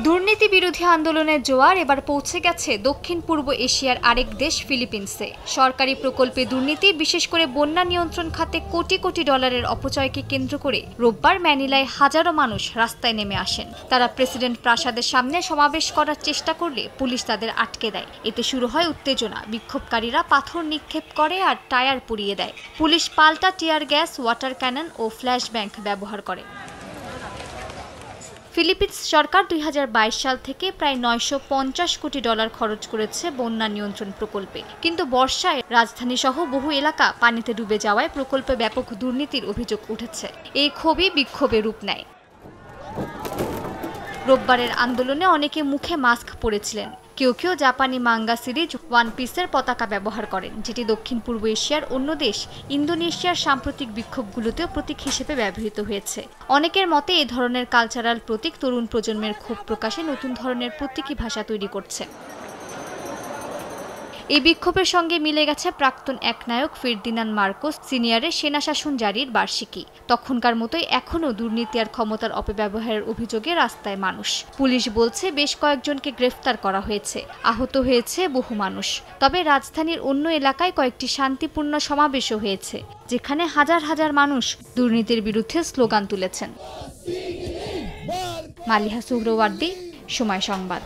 দুর্নীতি বিরোধী আন্দোলনের জোয়ার এবার পৌঁছে গেছে দক্ষিণ পূর্ব এশিয়ার আরেক দেশ ফিলিপিন্সে। সরকারি প্রকল্পে দুর্নীতি, বিশেষ করে বন্যা নিয়ন্ত্রণ খাতে কোটি কোটি ডলারের অপচয়কে কেন্দ্র করে রোববার ম্যানিলায় হাজারো মানুষ রাস্তায় নেমে আসেন। তারা প্রেসিডেন্ট প্রাসাদের সামনে সমাবেশ করার চেষ্টা করলে পুলিশ তাদের আটকে দেয়। এতে শুরু হয় উত্তেজনা। বিক্ষোভকারীরা পাথর নিক্ষেপ করে আর টায়ার পুড়িয়ে দেয়। পুলিশ পাল্টা টিয়ার গ্যাস, ওয়াটার ক্যানন ও ফ্ল্যাশ ব্যাংক ব্যবহার করে। ফিলিপিন্স সরকার 2022 সাল থেকে প্রায় 950 কোটি ডলার খরচ করেছে বন্যা নিয়ন্ত্রণ প্রকল্পে, কিন্তু বর্ষায় রাজধানী সহ বহু এলাকা পানিতে ডুবে যাওয়ায় প্রকল্পে ব্যাপক দুর্নীতির অভিযোগ উঠেছে। এই ক্ষোভই বিক্ষোভে রূপ নেয়। রোববারের আন্দোলনে অনেকে মুখে মাস্ক পরেছিলেন। কেউ কেউ জাপানি মাঙ্গা সিরিজ ওয়ান পিসের পতাকা ব্যবহার করেন, যেটি দক্ষিণ পূর্ব এশিয়ার অন্য দেশ ইন্দোনেশিয়ার সাম্প্রতিক বিক্ষোভগুলোতেও প্রতীক হিসেবে ব্যবহৃত হয়েছে। অনেকের মতে এই ধরনের কালচারাল প্রতীক তরুণ প্রজন্মের ক্ষোভ প্রকাশে নতুন ধরনের প্রতীকী ভাষা তৈরি করছে। এই বিক্ষোভের সঙ্গে মিলে গেছে প্রাক্তন একনায়ক ফার্দিনান্দ মার্কোস সিনিয়রের সেনা শাসন জারির বার্ষিকী। তখনকার মতোই এখনও দুর্নীতি আর ক্ষমতার অপব্যবহারের অভিযোগে রাস্তায় মানুষ। পুলিশ বলছে বেশ কয়েকজনকে গ্রেফতার করা হয়েছে, আহত হয়েছে বহু মানুষ। তবে রাজধানীর অন্য এলাকায় কয়েকটি শান্তিপূর্ণ সমাবেশও হয়েছে, যেখানে হাজার হাজার মানুষ দুর্নীতির বিরুদ্ধে স্লোগান তুলেছেন। মালিহা সুহরাওয়ার্দী, সময় সংবাদ।